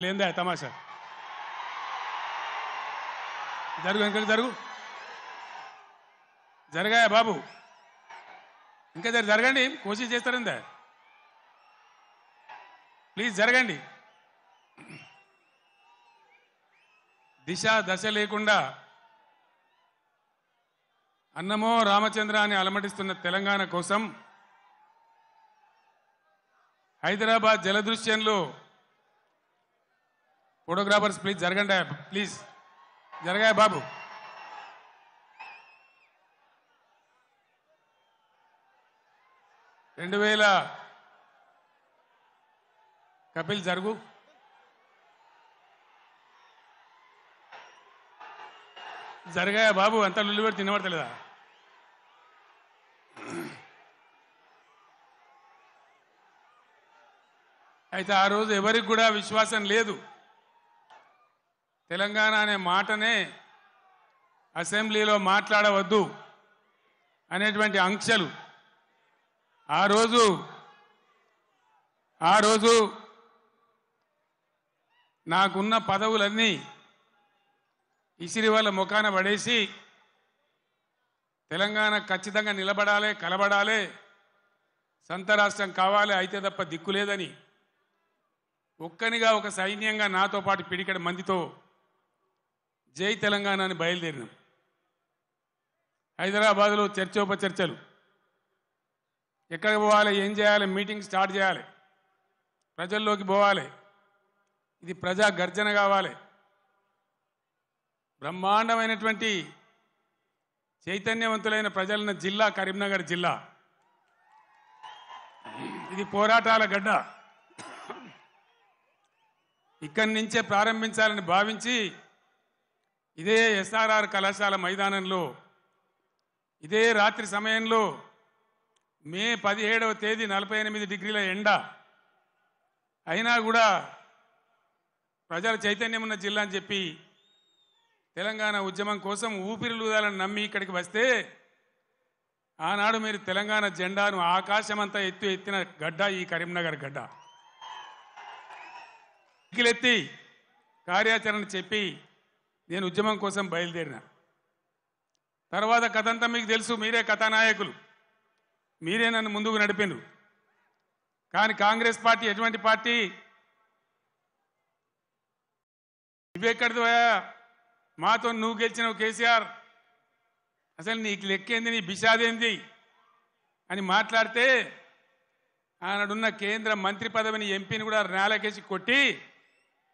లేందా తమాషా జరుగు ఇంకా జరుగు జరగాయా బాబు ఇంకా జరగండి కోషిష్ చేస్తారందా ప్లీజ్ జరగండి దిశ దశ లేకుండా అన్నమో రామచంద్ర అని అలమటిస్తున్న తెలంగాణ కోసం హైదరాబాద్ జలదృశ్యంలో ఫోటోగ్రాఫర్స్ ప్లీజ్ జరగండి ప్లీజ్ జరగాయ బాబు కపిల్ జరుగు జరగాయ బాబు అంతా లుల్లి పెట్టి తినబడతలేదా అయితే ఆ రోజు ఎవరికి కూడా విశ్వాసం లేదు తెలంగాణ అనే మాటనే అసెంబ్లీలో మాట్లాడవద్దు అనేటువంటి ఆంక్షలు ఆ రోజు నాకున్న పదవులన్నీ ఇసిరి వాళ్ళ ముఖాన పడేసి తెలంగాణ ఖచ్చితంగా నిలబడాలి కలబడాలి సంత రాష్ట్రం కావాలి అయితే తప్ప దిక్కు లేదని ఒక్కనిగా ఒక సైన్యంగా నాతో పాటు పిడికడ మందితో జై తెలంగాణ అని బయలుదేరినాం హైదరాబాద్లో చర్చోపచర్చలు ఎక్కడికి పోవాలి ఏం చేయాలి మీటింగ్ స్టార్ట్ చేయాలి ప్రజల్లోకి పోవాలి ఇది ప్రజా గర్జన కావాలి బ్రహ్మాండమైనటువంటి చైతన్యవంతులైన ప్రజలున్న జిల్లా కరీంనగర్ జిల్లా ఇది పోరాటాల గడ్డ ఇక్కడి నుంచే ప్రారంభించాలని భావించి ఇదే ఎస్ఆర్ఆర్ కళాశాల మైదానంలో ఇదే రాత్రి సమయంలో మే 17వ తేదీ 48 డిగ్రీల ఎండ అయినా కూడా ప్రజల చైతన్యం ఉన్న జిల్లా అని చెప్పి తెలంగాణ ఉద్యమం కోసం ఊపిరిలూదాలని నమ్మి ఇక్కడికి వస్తే ఆనాడు మీరు తెలంగాణ జెండాను ఆకాశమంతా ఎత్తిన గడ్డ ఈ కరీంనగర్ గడ్డ ఎత్తి కార్యాచరణ చెప్పి నేను ఉద్యమం కోసం బయలుదేరిన తర్వాత కథంతా మీకు తెలుసు మీరే కథానాయకులు మీరే నన్ను ముందుకు నడిపిండ్రు కానీ కాంగ్రెస్ పార్టీ ఎటువంటి పార్టీ ఇవెక్కడిదోయా మాతో నువ్వు గెలిచినవు కేసీఆర్ అసలు నీకు లెక్కేంది నీ బిషాదేంది అని మాట్లాడితే ఆనాడున్న కేంద్ర మంత్రి పదవిని ఎంపీని కూడా నేలకేసి కొట్టి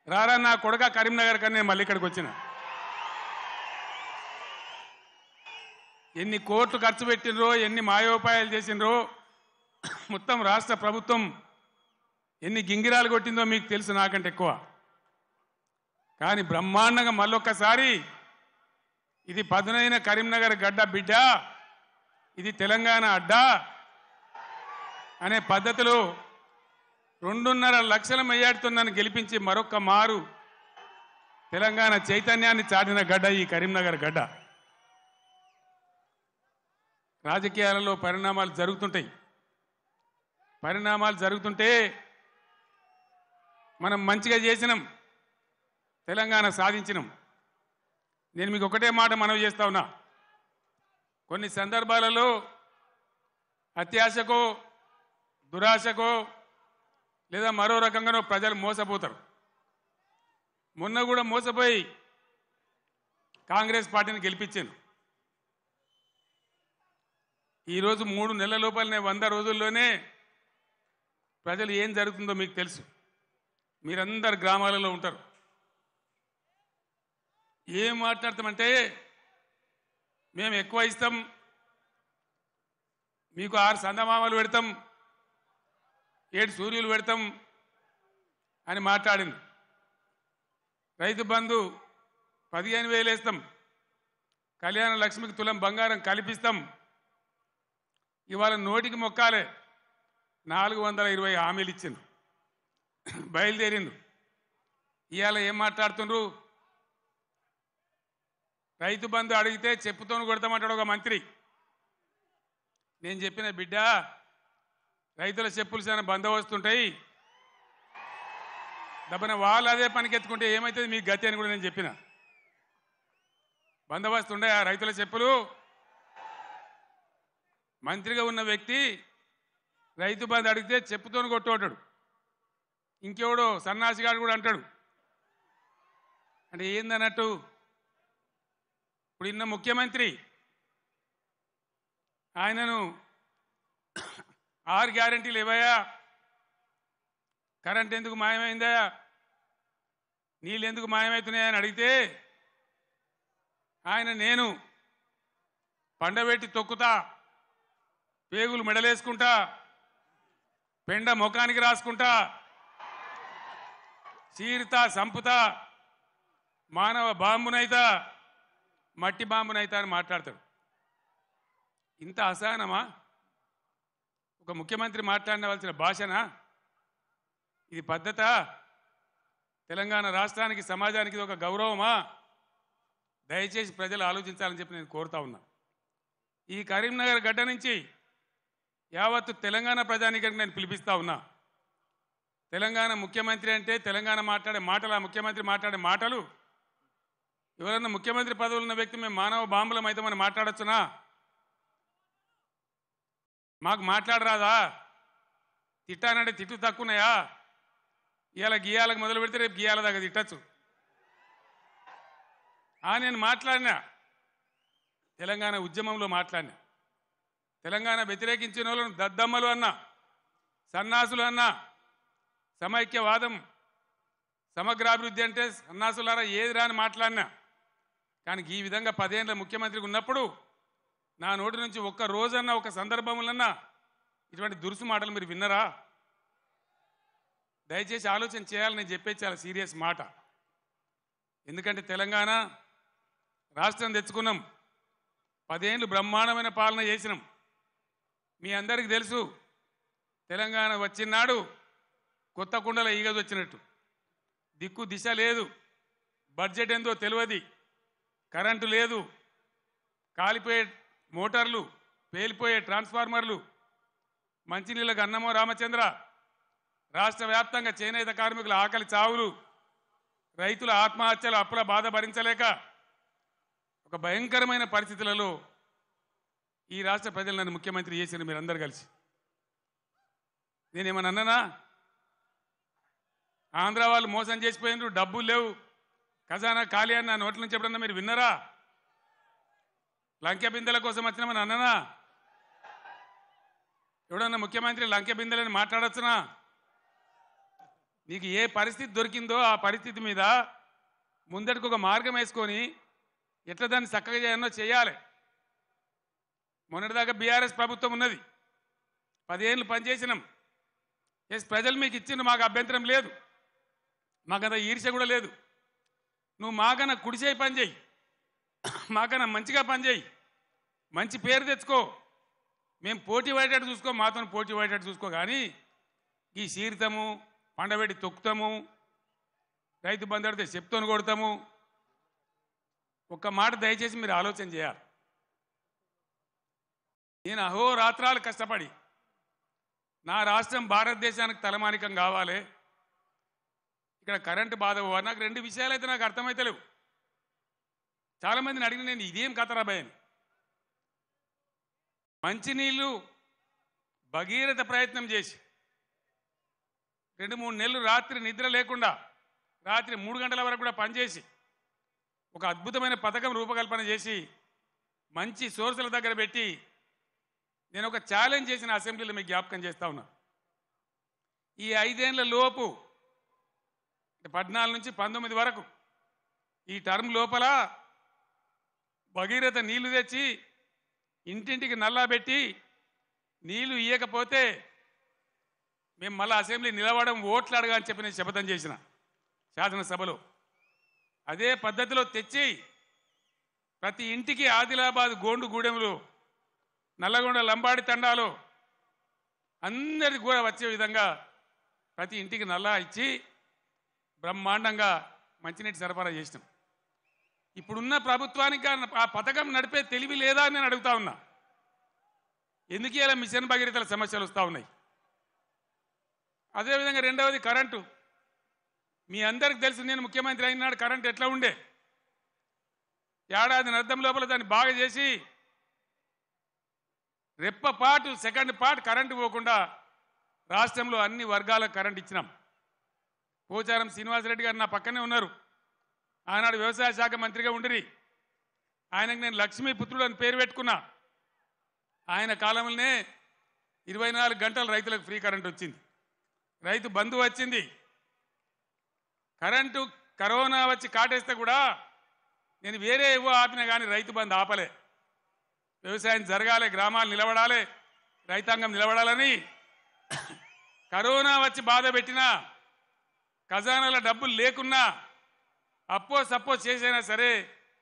రారా నా కొడుక కరీంనగర్ కన్నా నేను మళ్ళీ ఇక్కడికి వచ్చిన ఎన్ని కోట్లు ఖర్చు పెట్టినరో ఎన్ని మాయోపాయాలు చేసినరో మొత్తం రాష్ట్ర ప్రభుత్వం ఎన్ని గింగిరాలు కొట్టిందో మీకు తెలుసు నాకంటే ఎక్కువ కానీ బ్రహ్మాండంగా మళ్ళొక్కసారి ఇది పదునైన కరీంనగర్ గడ్డ బిడ్డ ఇది తెలంగాణ అడ్డా అనే పద్ధతిలో 2.5 లక్షల మెజార్టీతో నన్ను గెలిపించి మరొక్క మారు తెలంగాణ చైతన్యాన్ని చాటిన గడ్డ ఈ కరీంనగర్ గడ్డ రాజకీయాలలో పరిణామాలు జరుగుతుంటే మనం మంచిగా చేసినాం తెలంగాణ సాధించినాం నేను మీకు ఒకటే మాట మనవి చేస్తా ఉన్నా కొన్ని సందర్భాలలో అత్యాశకో దురాశకో లేదా మరో రకంగానో ప్రజలు మోసపోతారు మొన్న కూడా మోసపోయి కాంగ్రెస్ పార్టీని గెలిపించాను ఈరోజు 3 నెలల లోపలనే 100 రోజుల్లోనే ప్రజలు ఏం జరుగుతుందో మీకు తెలుసు మీరందరు గ్రామాలలో ఉంటారు ఏం మాట్లాడతామంటే మేము ఎక్కువ ఇస్తాం మీకు 6 సందమామలు పెడతాం 7 సూర్యులు పెడతాం అని మాట్లాడింది రైతు బంధు 15,000 వేస్తాం కళ్యాణ లక్ష్మికి తులం బంగారం కల్పిస్తాం ఇవాళ నోటికి మొక్కాలే 420 హామీలు ఇచ్చిండ్రు బయలుదేరిండ్రు ఇవాళ ఏం మాట్లాడుతుండ్రు రైతు బంధు అడిగితే చెప్పుతోను కొడతామంటాడు ఒక మంత్రి నేను చెప్పిన బిడ్డ రైతుల చెప్పులు చాలా బందోబస్తుంటాయి దబ్బన వాళ్ళు అదే పనికెత్తుకుంటే ఏమవుతుంది మీ గతి అని కూడా నేను చెప్పిన. బందోబస్తు ఉండే ఆ రైతుల చెప్పులు. మంత్రిగా ఉన్న వ్యక్తి రైతు బంధు అడిగితే చెప్పుతోని కొట్టుకుంటాడు. ఇంకెవడో సన్నాసిగాడు కూడా అంటాడు. అంటే ఏందన్నట్టు? ఇప్పుడు ఇన్న ముఖ్యమంత్రి ఆయనను 6 గ్యారెంటీలు ఇవ్వయా, కరెంట్ ఎందుకు మాయమైందా, నీళ్ళు ఎందుకు మాయమవుతున్నాయని అడిగితే ఆయన నేను పండబెట్టి తొక్కుతా, పేగులు మెడలేసుకుంటా, పెండ ముఖానికి రాసుకుంటా, చీరుతా సంపుతా, మానవ బాంబునైతా, మట్టి బాంబునైతా అని మాట్లాడతాడు. ఇంత అసహనమా? ఒక ముఖ్యమంత్రి మాట్లాడవలసిన భాషనా ఇది? పద్ధత? తెలంగాణ రాష్ట్రానికి సమాజానికి ఇది ఒక గౌరవమా? దయచేసి ప్రజలు ఆలోచించాలని చెప్పి నేను కోరుతా ఉన్నా. ఈ కరీంనగర్ గడ్డ నుంచి యావత్తు తెలంగాణ ప్రజానీకానికి నేను పిలిపిస్తా ఉన్నా. తెలంగాణ ముఖ్యమంత్రి అంటే తెలంగాణ మాట్లాడే మాటలు, ఆ ముఖ్యమంత్రి మాట్లాడే మాటలు ఎవరన్నా ముఖ్యమంత్రి పదవులు ఉన్న వ్యక్తి మేము మానవ బాంబులం అయితే మనం మాట్లాడొచ్చునా? మాకు మాట్లాడరాదా? తిట్టానంటే తిట్టు తక్కువన్నాయా? ఇవాళ గీయాలకు మొదలు పెడితే రేపు గీయాల దాకా తిట్టచ్చు. నేను మాట్లాడినా, తెలంగాణ ఉద్యమంలో మాట్లాడినా, తెలంగాణ వ్యతిరేకించిన వాళ్ళను దద్దమ్మలు అన్నా, సన్నాసులు అన్నా, సమైక్యవాదం సమగ్రాభివృద్ధి అంటే సన్నాసులారా ఏది రాని మాట్లాడినా. కానీ ఈ విధంగా 10 ఏళ్ళ ముఖ్యమంత్రికి ఉన్నప్పుడు నా నోటి నుంచి ఒక్క రోజన్నా ఒక సందర్భంలోన్నా ఇటువంటి దురుసు మాటలు మీరు విన్నరా? దయచేసి ఆలోచన చేయాలని నేను చెప్పేది చాలా సీరియస్ మాట. ఎందుకంటే తెలంగాణ రాష్ట్రం తెచ్చుకున్నాం, 10 ఏళ్ళు బ్రహ్మాండమైన పాలన చేసినాం. మీ అందరికీ తెలుసు, తెలంగాణ వచ్చినాడు కొత్త కుండల ఈగదు వచ్చినట్టు. దిక్కు దిశ లేదు, బడ్జెట్ ఏందో తెలియదు, కరెంటు లేదు, కాలిపోయే మోటార్లు, పేలిపోయే ట్రాన్స్ఫార్మర్లు, మంచినీళ్ళకు అన్నమో రామచంద్ర, రాష్ట్ర వ్యాప్తంగా చేనేత కార్మికుల ఆకలి చావులు, రైతుల ఆత్మహత్యలు, అప్పుల బాధ భరించలేక ఒక భయంకరమైన పరిస్థితులలో ఈ రాష్ట్ర ప్రజలు నన్ను ముఖ్యమంత్రి చేసిన మీరందరూ కలిసి. నేనేమన్నా అన్నానా? ఆంధ్ర వాళ్ళు మోసం చేసిపోయినారు, డబ్బులు లేవు, ఖజానా ఖాళీ అని నా నోట్ల నుంచి ఎప్పుడన్నా మీరు విన్నరా? లంకె బిందెల కోసం వచ్చినామని అన్ననా? ఎవడన్నా ముఖ్యమంత్రి లంకె బిందెలని మాట్లాడచ్చునా? నీకు ఏ పరిస్థితి దొరికిందో ఆ పరిస్థితి మీద ముందటికి ఒక మార్గం వేసుకొని ఎట్లా దాన్ని చక్కగా చేయాలో చేయాలి. మొన్నటిదాకా బీఆర్ఎస్ ప్రభుత్వం ఉన్నది, 10 ఏళ్ళు పనిచేసినాం. ఎస్, ప్రజలు మీకు ఇచ్చిండ్రు, మాకు అభ్యంతరం లేదు, మాకంత ఈర్ష్య కూడా లేదు. నువ్వు మాకన్నా కుడిచేయి పని చేయి, మాకన్నా మంచిగా పని చేయి, మంచి పేరు తెచ్చుకో, మేము పోటీ పడేటట్టు చూసుకో, మాతో పోటీ పడేటట్టు చూసుకో. కానీ ఈ సీరితము, పండబెట్టి తొక్కుతాము, రైతు బంధు అడితే చెప్తోని కొడతాము. ఒక్క మాట దయచేసి మీరు ఆలోచన చేయాలి. నేను అహోరాత్రాలు కష్టపడి నా రాష్ట్రం భారతదేశానికి తలమానికం కావాలి, ఇక్కడ కరెంటు బాధ పోవాలి. నాకు 2 విషయాలు అయితే నాకు అర్థమైతలేవు. చాలామందిని అడిగిన నేను ఇదేం కథరాబాయ్ అని. మంచినీళ్ళు భగీరథ ప్రయత్నం చేసి 2-3 నెలలు రాత్రి నిద్ర లేకుండా రాత్రి 3 గంటల వరకు కూడా పనిచేసి ఒక అద్భుతమైన పథకం రూపకల్పన చేసి మంచి సోర్సుల దగ్గర పెట్టి నేను ఒక ఛాలెంజ్ చేసిన అసెంబ్లీలో మీకు జ్ఞాపకం చేస్తా ఉన్నా. ఈ 5 ఏళ్ల లోపు 14 నుంచి 19 వరకు ఈ టర్మ్ లోపల భగీరథ నీళ్లు తెచ్చి ఇంటింటికి నల్లా పెట్టి నీళ్లు ఇయ్యకపోతే మేము మళ్ళీ అసెంబ్లీ నిలవడం, ఓట్లు అడగా అని చెప్పి నేను శపథం చేసిన శాసనసభలో. అదే పద్ధతిలో తెచ్చి ప్రతి ఇంటికి ఆదిలాబాద్ గోండుగూడెంలో, నల్లగొండ లంబాడి తండాలో అందరికి కూడా వచ్చే విధంగా ప్రతి ఇంటికి నల్లా ఇచ్చి బ్రహ్మాండంగా మంచినీటి సరఫరా చేసినాం. ఇప్పుడున్న ప్రభుత్వానికి ఆ పథకం నడిపే తెలివి లేదా అని నేను అడుగుతా ఉన్నా. ఎందుకు ఇలా మిషన్ భగీరథల సమస్యలు వస్తూ ఉన్నాయి? అదేవిధంగా రెండవది కరెంటు. మీ అందరికి తెలుసు నేను ముఖ్యమంత్రి అయినాడు కరెంట్ ఎట్లా ఉండే. ఏడాది అర్థం లోపల దాన్ని బాగా చేసి రెప్పపాటు సెకండ్ పార్ట్ కరెంటు పోకుండా రాష్ట్రంలో అన్ని వర్గాలకు కరెంట్ ఇచ్చినాం. పోచారం శ్రీనివాసరెడ్డి గారు నా పక్కనే ఉన్నారు. ఆనాడు వ్యవసాయ శాఖ మంత్రిగా ఉండిరి. ఆయనకు నేను లక్ష్మీపుత్రుడు అని పేరు పెట్టుకున్నా. ఆయన కాలంలోనే 24 గంటలు రైతులకు ఫ్రీ కరెంట్ వచ్చింది. రైతు బంధు వచ్చింది. కరెంటు కరోనా వచ్చి కాటేస్తే కూడా నేను వేరే ఏవో ఆపినా కానీ రైతు బంధు ఆపలే. వ్యవసాయం జరగాలి, గ్రామాలు నిలబడాలి, రైతాంగం నిలబడాలని కరోనా వచ్చి బాధ పెట్టినా, ఖజానాల డబ్బులు లేకున్నా, అప్పో సప్పో చేసైనా సరే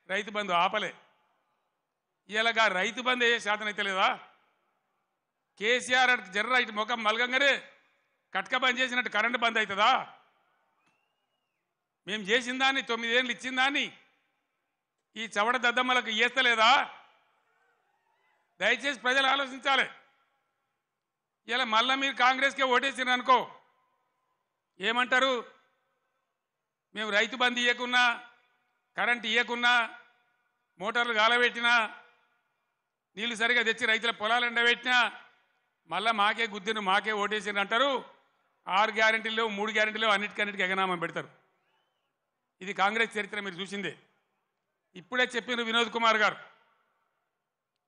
రైతు బంధు ఆపలే. ఇలాగా రైతు బంధు ఏ శాతం అయితే లేదా? కేసీఆర్ జర్ర ఇటు ముఖం మలగంగానే కట్క బంద్ చేసినట్టు కరెంటు బంద్ అవుతుందా? మేము చేసిన దాన్ని 9 ఏళ్ళు ఇచ్చిన దాన్ని ఈ చవడ దద్దమ్మలకు ఇయ్యస్తలేదా? దయచేసి ప్రజలు ఆలోచించాలి. ఇలా మళ్ళీ మీరు కాంగ్రెస్కే ఓటేసినారు అనుకో, ఏమంటారు? మేము రైతు బంధు ఇవ్వకున్నా, కరెంట్ ఇవ్వకున్నా, మోటార్లు గాలబెట్టినా, నీళ్లు సరిగా తెచ్చి రైతుల పొలాలు ఎండబెట్టినా మళ్ళీ మాకే గుద్దిను, మాకే ఓటేసినారు అంటారు. 6 గ్యారెంటీలు 3 గ్యారెంటీలు అన్నిటికన్నిటికీ ఎగనామం పెడతారు. ఇది కాంగ్రెస్ చరిత్ర మీరు చూసిందే. ఇప్పుడే చెప్పిన వినోద్ కుమార్ గారు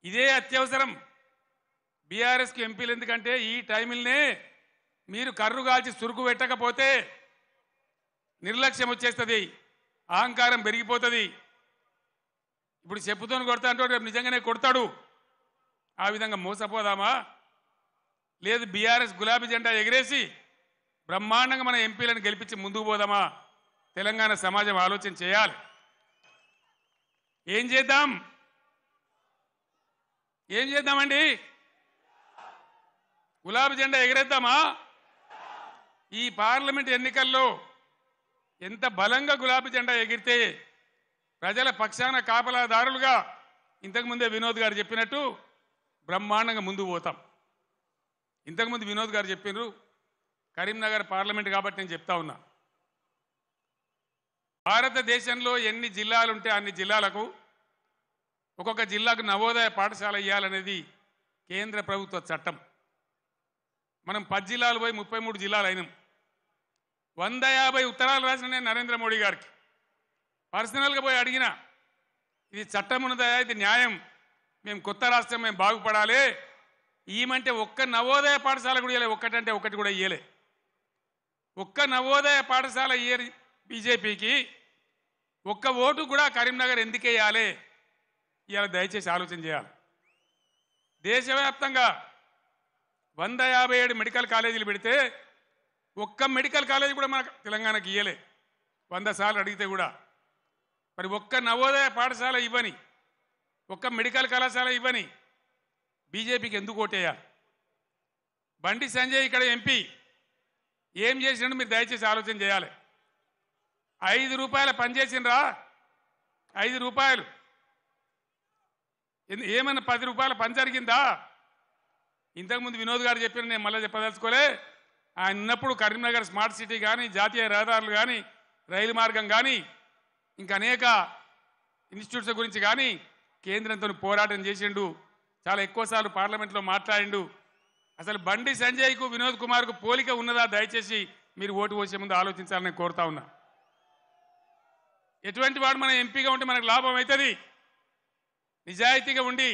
ఇదే అత్యవసరం బీఆర్ఎస్కి ఎంపీలు. ఎందుకంటే ఈ టైంలోనే మీరు కర్రు కాల్చి సురుకు పెట్టకపోతే నిర్లక్ష్యం వచ్చేస్తుంది, అహంకారం పెరిగిపోతుంది. ఇప్పుడు చెప్పుతోని కొడతా అంటే రేపు నిజంగానే కొడతాడు. ఆ విధంగా మోసపోదామా? లేదు బీఆర్ఎస్ గులాబీ జెండా ఎగిరేసి బ్రహ్మాండంగా మన ఎంపీలను గెలిపించి ముందుకు పోదామా? తెలంగాణ సమాజం ఆలోచన చేయాలి. ఏం చేద్దాం? ఏం చేద్దామండి? గులాబీ జెండా ఎగిరేద్దామా? ఈ పార్లమెంట్ ఎన్నికల్లో ఎంత బలంగా గులాబీ జెండా ఎగిరితే ప్రజల పక్షాన కాపలాదారులుగా ఇంతకుముందే వినోద్ గారు చెప్పినట్టు బ్రహ్మాండంగా ముందుకు పోతాం. ఇంతకుముందు వినోద్ గారు చెప్పినారు కరీంనగర్ పార్లమెంట్ కాబట్టి నేను చెప్తా ఉన్నా. భారతదేశంలో ఎన్ని జిల్లాలుంటే అన్ని జిల్లాలకు ఒక్కొక్క జిల్లాకు నవోదయ పాఠశాల ఇవ్వాలనేది కేంద్ర ప్రభుత్వ చట్టం. మనం 10 జిల్లాలు పోయి 33 జిల్లాలు అయినాం. 150 ఉత్తరాలు రాసిన నేను నరేంద్ర మోడీ గారికి పర్సనల్గా పోయి అడిగిన, ఇది చట్టం ఉన్నదా, ఇది న్యాయం, మేము కొత్త రాష్ట్రం, మేము బాగుపడాలి, ఈమంటే ఒక్క నవోదయ పాఠశాల కూడా ఇవ్వలే. ఒక్కటంటే ఒకటి కూడా ఇవ్వలే. ఒక్క నవోదయ పాఠశాల ఇయ్యరు బీజేపీకి. ఒక్క ఓటు కూడా కరీంనగర్ ఎందుకు వేయాలి? ఇవాళ దయచేసి ఆలోచన చేయాలి. దేశవ్యాప్తంగా 157 మెడికల్ కాలేజీలు పెడితే ఒక్క మెడికల్ కాలేజీ కూడా మన తెలంగాణకి ఇయ్యలే. 100 సార్లు అడిగితే కూడా. మరి ఒక్క నవోదయ పాఠశాల ఇవ్వని, ఒక్క మెడికల్ కళాశాల ఇవ్వని బీజేపీకి ఎందుకు ఓటేయాలి? బండి సంజయ్ ఇక్కడ ఎంపీ ఏం చేసినట్టు మీరు దయచేసి ఆలోచన చేయాలి. 5 రూపాయల పని చేసినరా? 5 రూపాయలు ఏమన్నా 10 రూపాయల పని జరిగిందా? ఇంతకుముందు వినోద్ గారు చెప్పిన, నేను మళ్ళీ చెప్పదలుచుకోలే. ఆయన ఉన్నప్పుడు కరీంనగర్ స్మార్ట్ సిటీ కానీ, జాతీయ రహదారులు కానీ, రైలు మార్గం కానీ, ఇంకా అనేక ఇన్స్టిట్యూట్స్ గురించి కానీ కేంద్రంతో పోరాటం చేసిండు. చాలా ఎక్కువసార్లు పార్లమెంట్లో మాట్లాడిండు. అసలు బండి సంజయ్కు వినోద్ కుమార్కు పోలిక ఉన్నదా? దయచేసి మీరు ఓటు పోసే ముందు ఆలోచించాలని కోరుతా ఉన్నా. ఎటువంటి వాడు మన ఎంపీగా ఉంటే మనకు లాభం అవుతుంది? నిజాయితీగా ఉండి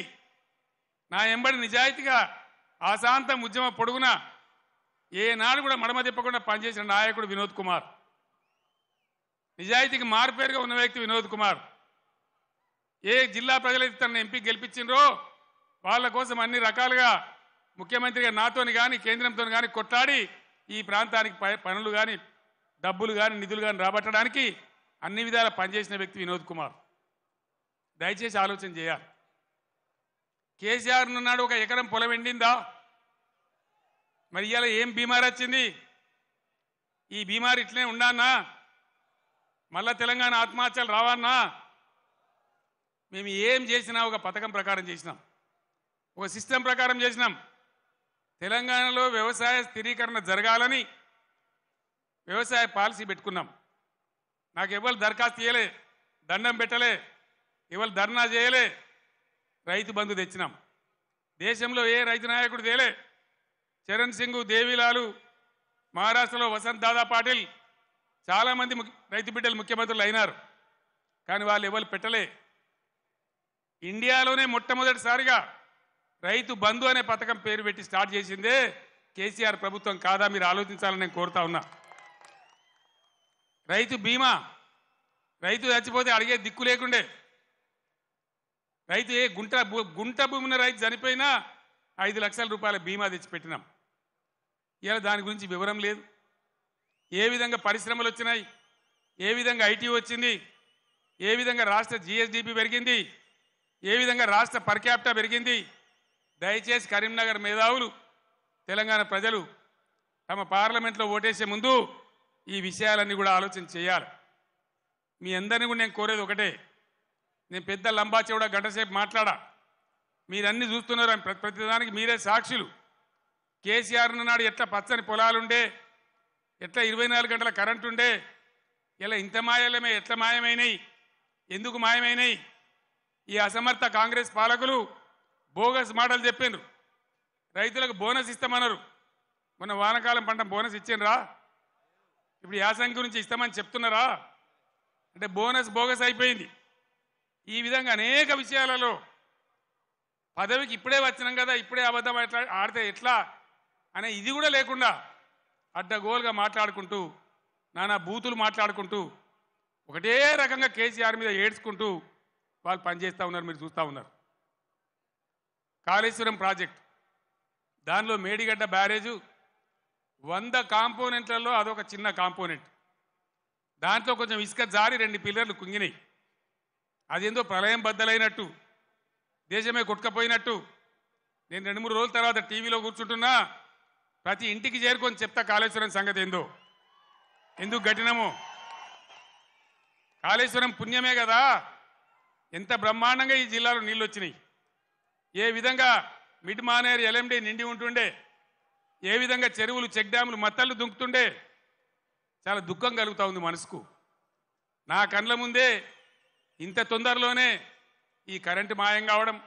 నా ఎంబడి నిజాయితీగా ఆశాంతం ఉద్యమ పొడుగున ఏనాడు కూడా మడమ తిప్పకుండా పనిచేసిన నాయకుడు వినోద్ కుమార్. నిజాయితీకి మారుపేరుగా ఉన్న వ్యక్తి వినోద్ కుమార్. ఏ జిల్లా ప్రజలైతే తన ఎంపీ గెలిపించిండ్రో వాళ్ళ కోసం అన్ని రకాలుగా ముఖ్యమంత్రిగా నాతోని కానీ కేంద్రంతో కానీ కొట్లాడి ఈ ప్రాంతానికి పనులు కానీ, డబ్బులు కానీ, నిధులు కానీ రాబట్టడానికి అన్ని విధాల పనిచేసిన వ్యక్తి వినోద్ కుమార్. దయచేసి ఆలోచన చేయాలి. కేసీఆర్ ఉన్నాడు, ఒక ఎకరం పొలం ఎండిందా? మరి ఇవాళ ఏం బీమారి వచ్చింది? ఈ బీమారి ఇట్లనే ఉండన్నా? మళ్ళా తెలంగాణ ఆత్మహత్యలు రావన్నా? మేము ఏం చేసినా ఒక పథకం ప్రకారం చేసినాం, ఒక సిస్టమ్ ప్రకారం చేసినాం. తెలంగాణలో వ్యవసాయ స్థిరీకరణ జరగాలని వ్యవసాయ పాలసీ పెట్టుకున్నాం. నాకు ఎవరు దరఖాస్తు చేయలే, దండం పెట్టలే, ఎవరు ధర్నా చేయలే. రైతు బంధు తెచ్చినాం. దేశంలో ఏ రైతు నాయకుడు తేలే. చరణ్ సింగ్, దేవిలాలు, మహారాష్ట్రలో వసంత్ దాదా పాటిల్, చాలామంది రైతు బిడ్డలు ముఖ్యమంత్రులు అయినారు. కానీ వాళ్ళు ఎవరు పెట్టలే. ఇండియాలోనే మొట్టమొదటిసారిగా రైతు బంధు అనే పథకం పేరు పెట్టి స్టార్ట్ చేసిందే కేసీఆర్ ప్రభుత్వం కాదా? మీరు ఆలోచించాలని నేను కోరుతా ఉన్నా. రైతు బీమా, రైతు చచ్చిపోతే అడిగే దిక్కు లేకుండే. రైతు ఏ గుంట భూమిన రైతు చనిపోయినా 5 లక్షల రూపాయల బీమా తెచ్చిపెట్టినాం. ఇలా దాని గురించి వివరం లేదు. ఏ విధంగా పరిశ్రమలు వచ్చినాయి, ఏ విధంగా ఐటీ వచ్చింది, ఏ విధంగా రాష్ట్ర జిఎస్డిపి పెరిగింది, ఏ విధంగా రాష్ట్ర పర్ క్యాపిటా పెరిగింది. దయచేసి కరీంనగర్ మేధావులు, తెలంగాణ ప్రజలు తమ పార్లమెంట్లో ఓటేసే ముందు ఈ విషయాలన్నీ కూడా ఆలోచన చేయాలి. మీ అందరినీ కూడా నేను కోరేది ఒకటే. నేను పెద్ద లంబా చెవుడా గంటసేపు మాట్లాడా, మీరన్నీ చూస్తున్నారు. ప్రతిదానికి మీరే సాక్షులు. కేసీఆర్ నాడు ఎట్లా పచ్చని పొలాలుండే, ఎట్లా 24 గంటల కరెంటు ఉండే, ఇలా ఇంత మాయలమే ఎట్లా మాయమైనాయి, ఎందుకు మాయమైనాయి? ఈ అసమర్థ కాంగ్రెస్ పాలకులు బోగస్ మాటలు చెప్పిండ్రు. రైతులకు బోనస్ ఇస్తామన్నారు. మొన్న వానకాలం పంట బోనస్ ఇచ్చిండ్రా? ఇప్పుడు యాసంగి గురించి ఇస్తామని చెప్తున్నారా? అంటే బోనస్ బోగస్ అయిపోయింది. ఈ విధంగా అనేక విషయాలలో పదవికి ఇప్పుడే వచ్చినాం కదా, ఇప్పుడే అబద్ధం ఎట్లా ఆడితే ఎట్లా అనే ఇది కూడా లేకుండా అడ్డగోలుగా మాట్లాడుకుంటూ, నానా బూతులు మాట్లాడుకుంటూ, ఒకటే రకంగా కేసీఆర్ మీద ఏడ్చుకుంటూ వాళ్ళు పనిచేస్తూ ఉన్నారు. మీరు చూస్తూ ఉన్నారు. కాళేశ్వరం ప్రాజెక్ట్, దానిలో మేడిగడ్డ బ్యారేజు 100 కాంపోనెంట్లలో అదొక చిన్న కాంపోనెంట్. దాంట్లో కొంచెం ఇసుక జారి 2 పిల్లర్లు కుంగినాయి. అదేందో ప్రళయం బద్దలైనట్టు, దేశమే కొట్టుకపోయినట్టు. నేను 2-3 రోజుల తర్వాత టీవీలో కూర్చుంటున్నా, ప్రతి ఇంటికి చేరుకొని చెప్తా కాళేశ్వరం సంగతి ఏందో, ఎందుకు కట్టినామో. కాళేశ్వరం పుణ్యమే కదా, ఎంత బ్రహ్మాండంగా ఈ జిల్లాలో నీళ్ళు వచ్చినాయి. ఏ విధంగా మిడ్ మానేరు ఎల్ఎండి నిండి ఉంటుండే, ఏ విధంగా చెరువులు చెక్ డ్యాములు మత్తళ్ళు దుంకుతుండే. చాలా దుఃఖం కలుగుతూ ఉంది మనసుకు. నా కండ్ల ముందే ఇంత తొందరలోనే ఈ కరెంటు మాయం కావడం,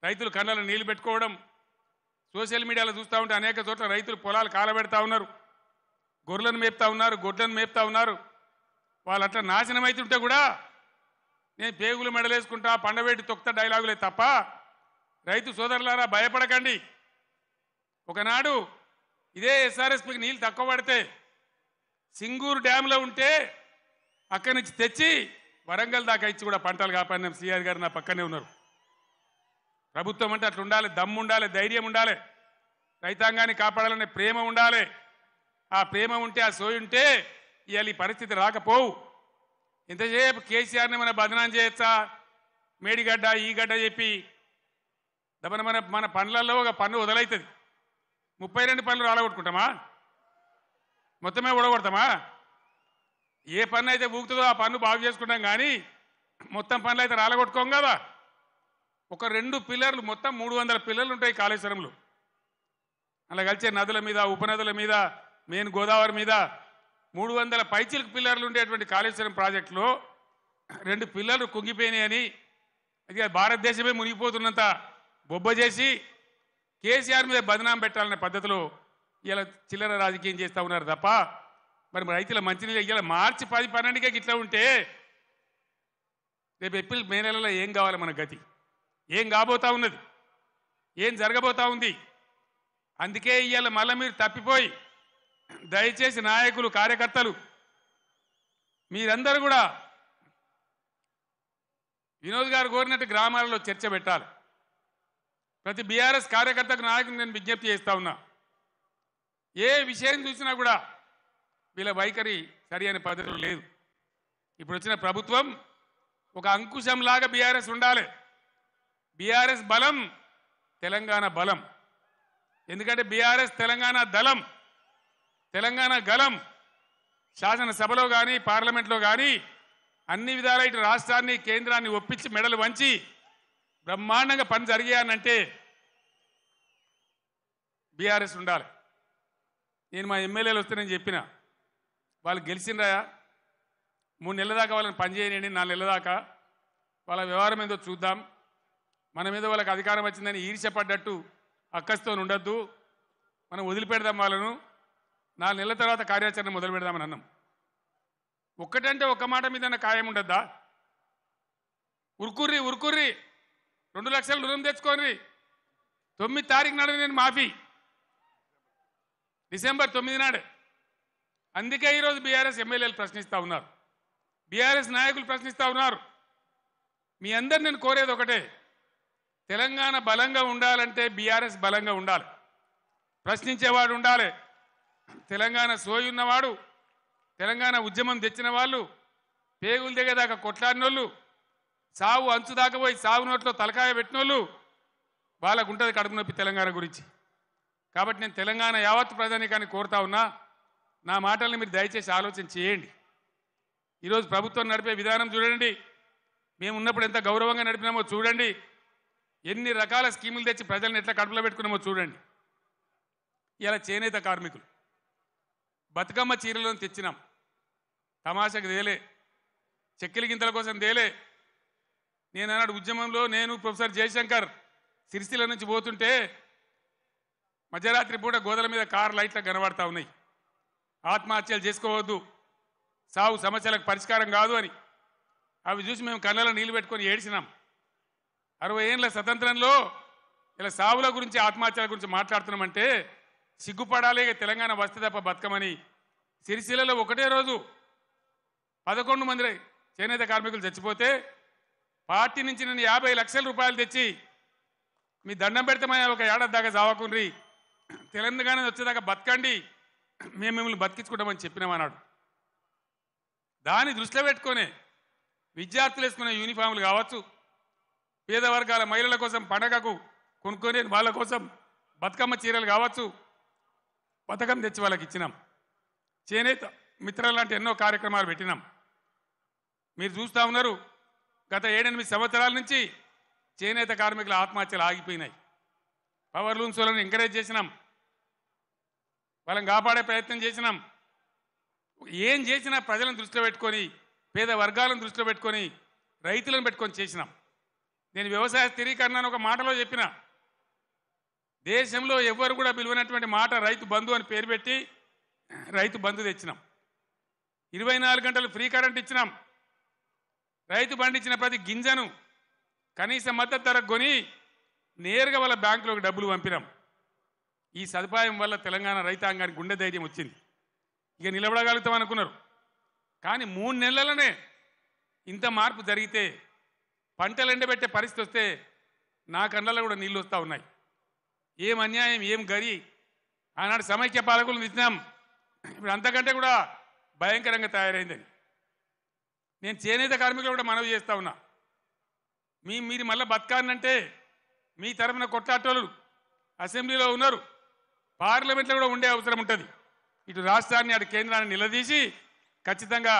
రైతులు కళ్ళలో నీళ్లు పెట్టుకోవడం, సోషల్ మీడియాలో చూస్తూ ఉంటే అనేక చోట్ల రైతులు పొలాలు కాలబెడతా ఉన్నారు, గొర్రెలను మేపుతా ఉన్నారు, గొడ్లను మేపుతా ఉన్నారు. వాళ్ళు అట్లా నాశనం అవుతుంటే కూడా నేను పేగులు మెడలేసుకుంటా, పండవేటి తొక్త డైలాగులే తప్ప, రైతు సోదరులారా భయపడకండి. ఒకనాడు ఇదే ఎస్ఆర్ఎస్పీకి నీళ్ళు తక్కువ పడితే సింగూరు డ్యాంలో ఉంటే అక్కడి నుంచి తెచ్చి వరంగల్ దాకా ఇచ్చి కూడా పంటలు కాపాడిన సిఆర్ గారు నా పక్కనే ఉన్నారు. ప్రభుత్వం అంటే అట్లా ఉండాలి, దమ్ము ఉండాలి, ధైర్యం ఉండాలి, రైతాంగాన్ని కాపాడాలనే ప్రేమ ఉండాలి. ఆ ప్రేమ ఉంటే, ఆ సోయి ఉంటే ఇవాళ ఈ పరిస్థితి రాకపోవు. ఇంతసేపు కేసీఆర్ని మన బదనాం చేయొచ్చా, మేడిగడ్డ ఈ గడ్డ చెప్పి మన పనులలో ఒక పన్ను వదలవుతుంది. 32 పనులు రాలగొట్టుకుంటామా? మొత్తమే ఊడగొడతామా? ఏ పన్ను అయితే ఊగుతుందో ఆ పన్ను బాగు చేసుకుంటాం, కానీ మొత్తం పనులు అయితే రాలగొట్టుకోం కదా. ఒక 2 పిల్లర్లు, మొత్తం 300 పిల్లర్లు ఉంటాయి కాళేశ్వరంలో. అలా కలిసే నదుల మీద, ఉపనదుల మీద, మెయిన్ గోదావరి మీద 300 పైచిలకు పిల్లర్లు ఉండేటువంటి కాళేశ్వరం ప్రాజెక్టులో 2 పిల్లర్లు కుంగిపోయినాయని అది భారతదేశమే మునిగిపోతున్నంత బొబ్బ చేసి కేసీఆర్ మీద బదనాం పెట్టాలనే పద్ధతిలో ఇలా చిల్లర రాజకీయం చేస్తూ ఉన్నారు తప్ప, మరి రైతుల మంచినీళ్ళు ఇలా మార్చి 10-12కే ఇట్లా ఉంటే రేపు ఏప్రిల్ మే నెలలో ఏం కావాలి మన గతి? ఏం కాబోతా ఉన్నది? ఏం జరగబోతా ఉంది? అందుకే ఇవాళ మళ్ళీ మీరు తప్పిపోయి, దయచేసి నాయకులు, కార్యకర్తలు మీరందరూ కూడా వినోద్ గారు కోరినట్టు గ్రామాలలో చర్చ పెట్టాలి. ప్రతి బీఆర్ఎస్ కార్యకర్తకు, నాయకులు నేను విజ్ఞప్తి చేస్తా ఉన్నా, ఏ విషయం చూసినా కూడా వీళ్ళ వైఖరి సరి అయిన పద్ధతిలో లేదు. ఇప్పుడు వచ్చిన ప్రభుత్వం ఒక అంకుశంలాగా బీఆర్ఎస్ ఉండాలి. బీఆర్ఎస్ బలం తెలంగాణ బలం. ఎందుకంటే బీఆర్ఎస్ తెలంగాణ దళం, తెలంగాణ గలం. శాసనసభలో కానీ, పార్లమెంట్లో కానీ అన్ని విధాల ఇటు రాష్ట్రాన్ని, కేంద్రాన్ని ఒప్పించి మెడలు వంచి బ్రహ్మాండంగా పని జరిగాయనంటే బీఆర్ఎస్ ఉండాలి. నేను మా ఎమ్మెల్యేలు వస్తే నేను చెప్పిన, వాళ్ళు గెలిచిండ్రా, 3 నెలల దాకా వాళ్ళని పనిచేయనండి, 4 నెలల దాకా వాళ్ళ వ్యవహారం ఏదో చూద్దాం, మన మీద వాళ్ళకి అధికారం వచ్చిందని ఈర్ష్యపడ్డట్టు అక్కస్తో ఉండొద్దు, మనం వదిలిపెడదాం వాళ్ళను, 4 నెలల తర్వాత కార్యాచరణ మొదలు పెడదామని అన్నాం. ఒక్కటంటే ఒక్క మాట మీద ఖాయం ఉండద్దా? ఉరుకుర్రి 2 లక్షలు రుణం తెచ్చుకోండి, 9 తారీఖు నాడు నేను మాఫీ, డిసెంబర్ 9 నాడే. అందుకే ఈరోజు బీఆర్ఎస్ ఎమ్మెల్యేలు ప్రశ్నిస్తూ ఉన్నారు, బీఆర్ఎస్ నాయకులు ప్రశ్నిస్తూ ఉన్నారు. మీ అందరు నేను కోరేది ఒకటే, తెలంగాణ బలంగా ఉండాలంటే బీఆర్ఎస్ బలంగా ఉండాలి, ప్రశ్నించేవాడు ఉండాలి. తెలంగాణ సోయి ఉన్నవాడు, తెలంగాణ ఉద్యమం తెచ్చిన వాళ్ళు, పేగులు దిగేదాకా కొట్లాడినోళ్ళు, సావు అంచు దాకా పోయి సాగు నోట్లో తలకాయ పెట్టినోళ్ళు, వాళ్ళకు ఉంటుంది కడుపు నొప్పి తెలంగాణ గురించి. కాబట్టి నేను తెలంగాణ యావత్తు ప్రజానీకాన్ని కోరుతా ఉన్నా, నా మాటల్ని మీరు దయచేసి ఆలోచన చేయండి. ఈరోజు ప్రభుత్వం నడిపే విధానం చూడండి, మేము ఉన్నప్పుడు ఎంత గౌరవంగా నడిపినామో చూడండి, ఎన్ని రకాల స్కీములు తెచ్చి ప్రజల్ని ఎట్లా కడుపులో పెట్టుకున్నామో చూడండి. ఇలా చేనేత కార్మికులు బతుకమ్మ చీరలను తెచ్చినాం, తమాషకు తేలే, చెక్కిలి గింతల కోసం తేలే. నేను అన్నాడు ఉద్యమంలో నేను ప్రొఫెసర్ జయశంకర్ సిరిసిల్ల నుంచి పోతుంటే మధ్యరాత్రి పూట గోదల మీద కారు లైట్లు కనబడతా ఉన్నాయి, ఆత్మహత్యలు చేసుకోవద్దు, సాగు సమస్యలకు పరిష్కారం కాదు అని. అవి చూసి మేము కళ్ళలో నీళ్ళు పెట్టుకొని ఏడ్చినాం. 60 ఏళ్ళ స్వతంత్రంలో ఇలా సావుల గురించి ఆత్మహత్యల గురించి మాట్లాడుతున్నామంటే సిగ్గుపడాలి. తెలంగాణ వస్తే తప్ప బతకమని సిరిసిల్లలో ఒకటే రోజు 11 మంది చేనేత కార్మికులు చచ్చిపోతే పార్టీ నుంచి నేను 50 లక్షల రూపాయలు తెచ్చి మీ దండం పెడతామని ఒక ఏడాది దాకా చావకుండ్రి, తెలంగాణ వచ్చేదాకా బతకండి, మేము మిమ్మల్ని బతికించుకుంటామని చెప్పినామన్నాడు. దాన్ని దృష్టిలో పెట్టుకొని విద్యార్థులు వేసుకునే యూనిఫామ్లు కావచ్చు, పేద వర్గాల మహిళల కోసం పండగకు కొనుక్కొని వాళ్ళ కోసం బతుకమ్మ చీరలు కావచ్చు, పథకం తెచ్చి వాళ్ళకి ఇచ్చినాం. చేనేత మిత్రులు లాంటి ఎన్నో కార్యక్రమాలు పెట్టినాం. మీరు చూస్తూ ఉన్నారు, గత 7-8 సంవత్సరాల నుంచి చేనేత కార్మికుల ఆత్మహత్యలు ఆగిపోయినాయి. పవర్ లూమ్స్ వాళ్ళని ఎంకరేజ్ చేసినాం, వాళ్ళని కాపాడే ప్రయత్నం చేసినాం. ఏం చేసినా ప్రజలను దృష్టిలో పెట్టుకొని, పేద వర్గాలను దృష్టిలో పెట్టుకొని, రైతులను పెట్టుకొని చేసినాం. నేను వ్యవసాయ స్థిరీకరణ అని ఒక మాటలో చెప్పిన, దేశంలో ఎవరు కూడా పిలువనటువంటి మాట రైతు బంధు అని పేరు పెట్టి రైతు బంధు తెచ్చినాం. 24 గంటలు ఫ్రీ కరెంట్ ఇచ్చినాం. రైతు పండించిన ప్రతి గింజను కనీస మద్దతు ధరకు కొని నేరుగా వాళ్ళ బ్యాంకులోకి డబ్బులు పంపినాం. ఈ సదుపాయం వల్ల తెలంగాణ రైతాంగానికి గుండె ధైర్యం వచ్చింది. ఇక నిలబడగలుగుతాం అనుకున్నారు, కానీ 3 నెలలనే ఇంత మార్పు జరిగితే, పంటలు ఎండబెట్టే పరిస్థితి వస్తే నా కళ్ళలో కూడా నీళ్ళు వస్తూ ఉన్నాయి. ఏం అన్యాయం, ఏం గరి. ఆనాడు సమైక్య పాలకులు ఇచ్చినాం, ఇప్పుడు అంతకంటే కూడా భయంకరంగా తయారైందని. నేను చేనేత కార్మికులు కూడా మనవి చేస్తూ ఉన్నా, మీరు మళ్ళీ బతకాలంటే మీ తరఫున కొట్లాటోళ్ళు అసెంబ్లీలో ఉన్నారు, పార్లమెంట్లో కూడా ఉండే అవసరం ఉంటుంది. ఇటు రాష్ట్రాన్ని అటు కేంద్రాన్ని నిలదీసి ఖచ్చితంగా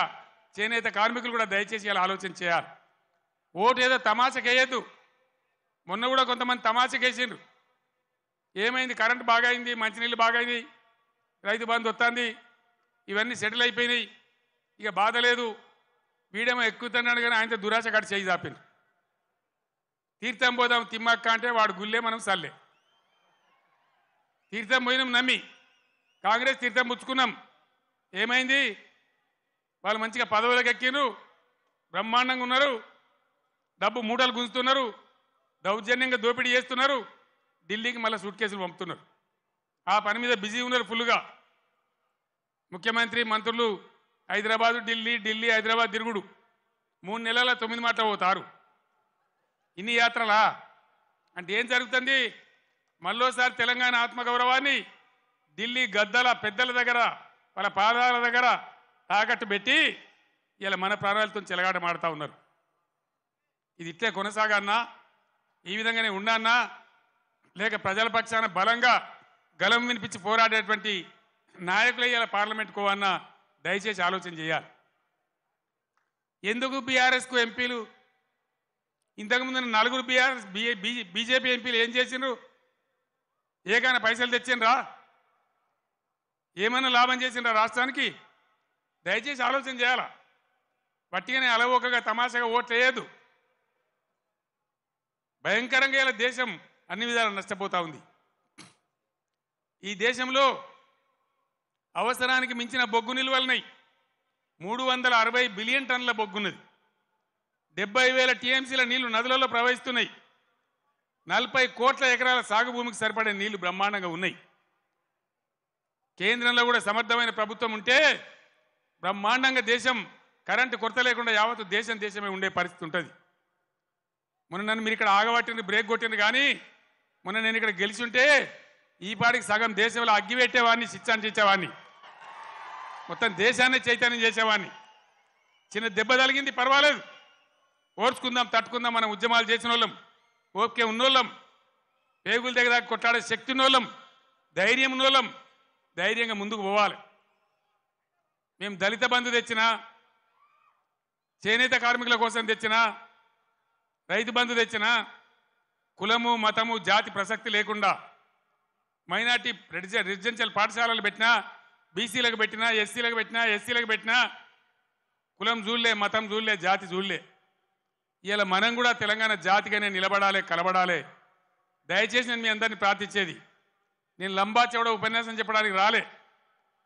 చేనేత కార్మికులు కూడా దయచేసి ఇలా ఆలోచన చేయాలి. ఓటు ఏదో తమాషకేయద్దు. మొన్న కూడా కొంతమంది తమాషకేసిండ్రు. ఏమైంది, కరెంటు బాగా అయింది, మంచినీళ్ళు బాగా అయింది, రైతు బంధు వస్తుంది, ఇవన్నీ సెటిల్ అయిపోయినాయి, ఇక బాధ లేదు, వీడేమో ఎక్కుతున్నాడు కానీ ఆయనతో దురాశ కట్టి చేయి చాపిండు. తీర్థం పోదాం తిమ్మక్క అంటే వాడు గుల్లే, మనం సల్లే. తీర్థం పోయినాం నమ్మి, కాంగ్రెస్ తీర్థం పుచ్చుకున్నాం. ఏమైంది, వాళ్ళు మంచిగా పదవులకు ఎక్కిండ్రు, బ్రహ్మాండంగా ఉన్నారు, డబ్బు మూటలు గుంజుతున్నారు, దౌర్జన్యంగా దోపిడీ చేస్తున్నారు, ఢిల్లీకి మళ్ళీ సూట్ కేసులు పంపుతున్నారు. ఆ పని మీద బిజీ ఉన్నారు ఫుల్గా. ముఖ్యమంత్రి మంత్రులు హైదరాబాదు ఢిల్లీ హైదరాబాద్ తిరుగుడు, 3 నెలల 9 మాటలు పోతారు. ఇన్ని యాత్రలా అంటే ఏం జరుగుతుంది? మళ్ళోసారి తెలంగాణ ఆత్మగౌరవాన్ని ఢిల్లీ గద్దల పెద్దల దగ్గర, వాళ్ళ పాదాల దగ్గర తాకట్టు పెట్టి ఇలా మన ప్రాణాలతో చెలగాట మాడుతూ ఉన్నారు. ఇది ఇట్లే కొనసాగన్నా, ఈ విధంగానే ఉండన్నా, లేక ప్రజల పక్షాన బలంగా గలం వినిపించి పోరాడేటువంటి నాయకులు ఇలా పార్లమెంట్ కోవన్నా దయచేసి ఆలోచన చేయాలి. ఎందుకు బీఆర్ఎస్కు ఎంపీలు, ఇంతకుముందు 4 బీజేపీ ఎంపీలు ఏం చేసిండ్రు? ఏకైనా పైసలు తెచ్చిండ్రా? ఏమైనా లాభం చేసిండ్రా రాష్ట్రానికి? దయచేసి ఆలోచన చేయాలా. వట్టిగానే అలవోకగా తమాషగా ఓట్లు వేయద్దు. భయంకరంగా ఇలా దేశం అన్ని విధాలు నష్టపోతా ఉంది. ఈ దేశంలో అవసరానికి మించిన బొగ్గు నిల్వలున్నాయి. 360 బిలియన్ టన్నుల బొగ్గున్నది. 70,000 టీఎంసీల నీళ్లు నదులలో ప్రవహిస్తున్నాయి. 40 కోట్ల ఎకరాల సాగు భూమికి సరిపడే నీళ్లు బ్రహ్మాండంగా ఉన్నాయి. కేంద్రంలో కూడా సమర్థమైన ప్రభుత్వం ఉంటే బ్రహ్మాండంగా దేశం కరెంటు కొరత లేకుండా యావత్తు దేశమే ఉండే పరిస్థితి ఉంటుంది. మొన్న నన్ను మీరు ఇక్కడ ఆగబట్టింది, బ్రేక్ కొట్టింది, కానీ మొన్న నేను ఇక్కడ గెలిచి ఉంటే ఈ పాటికి సగం దేశంలో అగ్గి పెట్టేవాడిని, శిక్షించేవాడిని, మొత్తం దేశాన్ని చైతన్యం చేసేవాడిని. చిన్న దెబ్బ తగిలింది, పర్వాలేదు, ఓర్చుకుందాం, తట్టుకుందాం. మనం ఉద్యమాలు చేసిన వాళ్ళం, ఓకే ఉన్నోళ్ళం, పేగుల దగ్గర కొట్లాడే శక్తి ఉన్నోళ్ళం, ధైర్యం ఉన్నోళ్ళం, ధైర్యంగా ముందుకు పోవాలి. మేము దళిత బంధు తెచ్చినా, చేనేత కార్మికుల కోసం తెచ్చినా, రైతు బంధు తెచ్చినా, కులము మతము జాతి ప్రసక్తి లేకుండా మైనార్టీ రెసిడెన్షియల్ పాఠశాలలు పెట్టినా, బీసీలకు పెట్టినా, ఎస్సీలకు పెట్టినా, ఎస్సీలకు పెట్టినా, కులం చూడలే, మతం చూడలే, జాతి చూడలే. ఇలా మనం కూడా తెలంగాణ జాతిగానే నిలబడాలి, కలబడాలి. దయచేసి నేను మీ అందరినీ ప్రార్థించేది, నేను లంబా చౌడ ఉపన్యాసం చెప్పడానికి రాలే.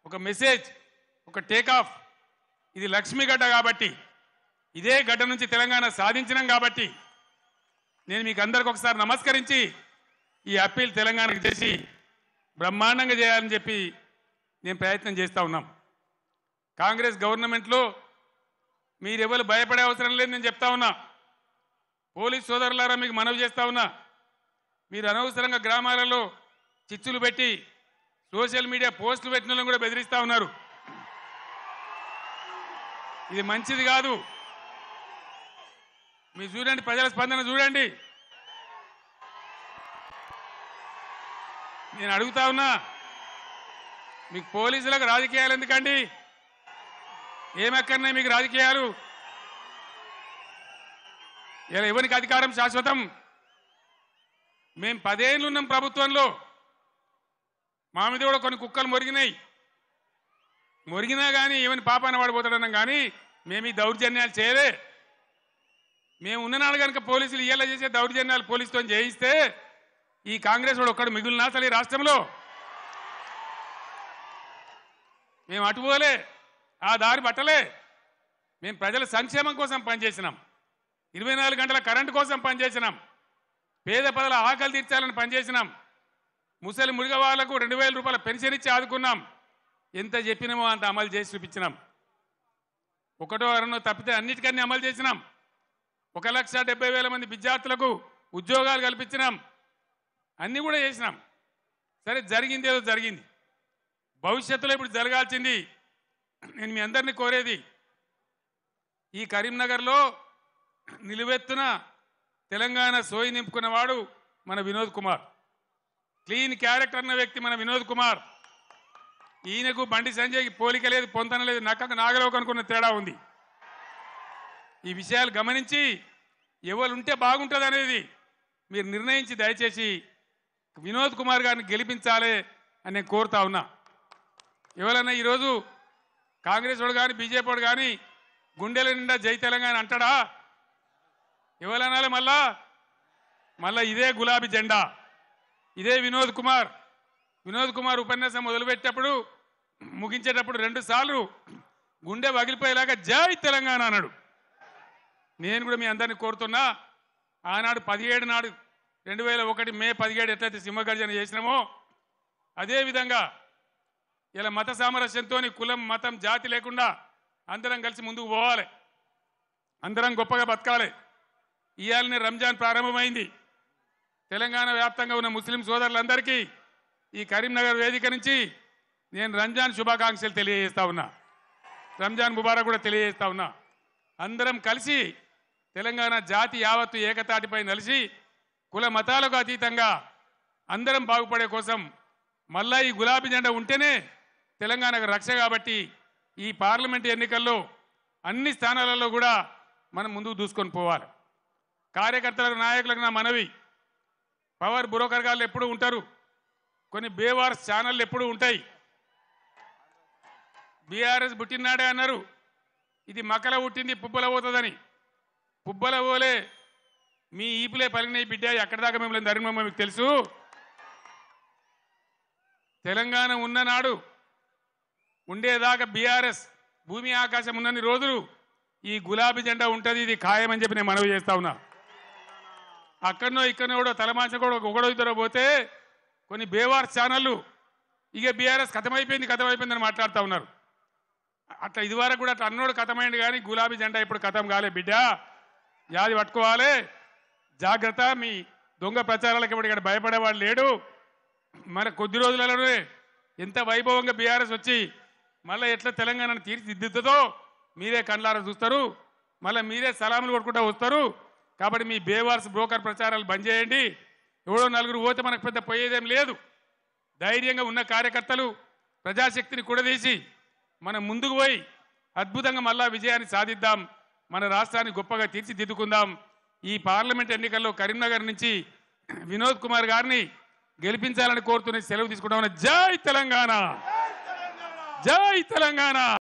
ఒక మెసేజ్, ఒక టేకాఫ్. ఇది లక్ష్మీ గడ్డ కాబట్టి, ఇదే గడ్డ నుంచి తెలంగాణ సాధించినాం కాబట్టి నేను మీకు అందరికి ఒకసారి నమస్కరించి ఈ అప్పీల్ తెలంగాణకు చేసి బ్రహ్మాండంగా చేయాలని చెప్పి నేను ప్రయత్నం చేస్తూ ఉన్నాం. కాంగ్రెస్ గవర్నమెంట్లో మీరెవరు భయపడే అవసరం లేదు, నేను చెప్తా ఉన్నా. పోలీస్ సోదరులారా, మీకు మనవి చేస్తా ఉన్నా, మీరు అనవసరంగా గ్రామాలలో చిచ్చులు పెట్టి సోషల్ మీడియా పోస్టులు పెట్టిన వాళ్ళని కూడా బెదిరిస్తూ ఉన్నారు. ఇది మంచిది కాదు. మీరు చూడండి, ప్రజల స్పందన చూడండి. నేను అడుగుతా ఉన్నా, మీకు పోలీసులకు రాజకీయాలు ఎందుకండి? ఏమెక్కడనే మీకు రాజకీయాలు? ఇలా ఎవరికి అధికారం శాశ్వతం? మేము 10 ఏళ్ళు ఉన్నాం ప్రభుత్వంలో, మా మీద కూడా కొన్ని కుక్కలు మొరిగినా కానీ ఏమని పాపాన పడిపోతాడన్నాం, కానీ మేము ఈ దౌర్జన్యాలు చేయలే. మేము ఉన్ననాడు కనుక పోలీసులు ఇయ్యాల చేసే దౌర్జన్యాలు పోలీసుతో చేయిస్తే ఈ కాంగ్రెస్ వాడు ఒక్కడు మిగులునా అసలు ఈ రాష్ట్రంలో? మేము అటుపోలే, ఆ దారి పట్టలే. మేము ప్రజల సంక్షేమం కోసం పనిచేసినాం, 24 గంటల కరెంటు కోసం పనిచేసినాం, పేద ప్రజల ఆకలి తీర్చాలని పనిచేసినాం, ముసలి మురిగ వాళ్లకు 2,000 రూపాయల పెన్షన్ ఇచ్చి ఆదుకున్నాం. ఎంత చెప్పినామో అంత అమలు చేసి చూపించినాం. ఒకటో అరనో తప్పితే అన్నిటికన్నీ అమలు చేసినాం. 1,70,000 మంది విద్యార్థులకు ఉద్యోగాలు కల్పించినాం. అన్నీ కూడా చేసినాం. సరే, జరిగింది ఏదో జరిగింది. భవిష్యత్తులో ఇప్పుడు జరగాల్సింది, నేను మీ అందరినీ కోరేది, ఈ కరీంనగర్లో నిలువెత్తున తెలంగాణ సోయి నింపుకున్నవాడు మన వినోద్ కుమార్. క్లీన్ క్యారెక్టర్ అన్న వ్యక్తి మన వినోద్ కుమార్. ఈయనకు బండి సంజయ్కి పోలిక లేదు, పొంతన లేదు, నక్కకు నాగలోకి అనుకున్న తేడా ఉంది. ఈ విషయాలు గమనించి ఎవరు ఉంటే బాగుంటుంది అనేది మీరు నిర్ణయించి దయచేసి వినోద్ కుమార్ గారిని గెలిపించాలి అని నేను కోరుతా ఉన్నా. ఎవరైనా ఈరోజు కాంగ్రెస్ వాడు కానీ బీజేపీ వాడు కానీ గుండెల నిండా జై తెలంగాణ అంటాడా? ఎవరనాలి? మళ్ళా ఇదే గులాబీ జెండా, ఇదే వినోద్ కుమార్ ఉపన్యాసం మొదలుపెట్టేటప్పుడు ముగించేటప్పుడు 2 సార్లు గుండె పగిలిపోయేలాగా జై తెలంగాణ అన్నాడు. నేను కూడా మీ అందరినీ కోరుతున్నా, ఆనాడు 17 నాడు 2001 మే 17 ఎట్లయితే సింహగర్జన చేసినామో అదేవిధంగా ఇలా మత సామరస్యంతో కులం మతం జాతి లేకుండా అందరం కలిసి ముందుకు పోవాలి, అందరం గొప్పగా బతకాలి. ఇవాళనే రంజాన్ ప్రారంభమైంది. తెలంగాణ వ్యాప్తంగా ఉన్న ముస్లిం సోదరులందరికీ ఈ కరీంనగర్ వేదిక నుంచి నేను రంజాన్ శుభాకాంక్షలు తెలియజేస్తా ఉన్నా, రంజాన్ ముబారక్ కూడా తెలియజేస్తా ఉన్నా. అందరం కలిసి తెలంగాణ జాతి యావత్తు ఏకతాటిపై నిలిచి కుల మతాలకు అతీతంగా అందరం బాగుపడే కోసం మళ్ళా ఈ గులాబీ జెండా ఉంటేనే తెలంగాణకు రక్ష. కాబట్టి ఈ పార్లమెంట్ ఎన్నికల్లో అన్ని స్థానాలలో కూడా మనం ముందుకు దూసుకొని పోవాలి. కార్యకర్తలకు నాయకులకు నా మనవి, పవర్ బ్రోకర్ గాళ్ళు ఎప్పుడు ఉంటారు, కొన్ని బేవార్స్ ఛానళ్ళు ఎప్పుడు ఉంటాయి. బీఆర్ఎస్ పుట్టినాడే అన్నారు, ఇది మకల పుట్టింది పుబ్బల పోతుందని. పుబ్బల పోలే మీ ఈపులే పలిగినాయి బిడ్డ. ఎక్కడి దాకా మిమ్మల్ని ధర్మమ్మ మీకు తెలుసు. తెలంగాణ ఉన్ననాడు ఉండేదాకా బీఆర్ఎస్ భూమి ఆకాశం ఉన్నన్ని రోజులు ఈ గులాబీ జెండా ఉంటుంది. ఇది ఖాయమని చెప్పి నేను మనవి చేస్తా ఉన్నా. అక్కడనో ఇక్కడనో కూడా తలమాంచ కూడా ఒకడో ఇద్దరో పోతే కొన్ని బేవార్స్ ఛానళ్ళు ఇక బీఆర్ఎస్ కథమైపోయిందని మాట్లాడుతూ ఉన్నారు. అట్లా ఇదివరకు కూడా అట్లా అన్నోడు కథమైంది, కానీ గులాబీ జెండా ఇప్పుడు కథం కాలే బిడ్డ. యాది పట్టుకోవాలి, జాగ్రత్త. మీ దొంగ ప్రచారాలకు ఇప్పుడు ఇక్కడ భయపడేవాడు లేడు. మన కొద్ది రోజులలోనే ఎంత వైభవంగా బీఆర్ఎస్ వచ్చి మళ్ళీ ఎట్లా తెలంగాణను తీర్చిదిద్దుతుందో మీరే కళ్ళారా చూస్తారు. మళ్ళీ మీరే సలాములు కొట్టుకుంటూ వస్తారు. కాబట్టి మీ బేవార్స్ బ్రోకర్ ప్రచారాలు బంద్ చేయండి. ఎవడో నలుగురు పోతే మనకు పెద్ద పోయేదేం లేదు. ధైర్యంగా ఉన్న కార్యకర్తలు ప్రజాశక్తిని కూడదీసి మనం ముందుకు పోయి అద్భుతంగా మళ్ళా విజయాన్ని సాధిద్దాం. మన రాష్ట్రాన్ని గొప్పగా తీర్చిదిద్దుకుందాం. ఈ పార్లమెంట్ ఎన్నికల్లో కరీంనగర్ నుంచి వినోద్ కుమార్ గారిని గెలిపించాలని కోరుతూనే సెలవు తీసుకుంటామని. జై తెలంగాణ, జై తెలంగాణ.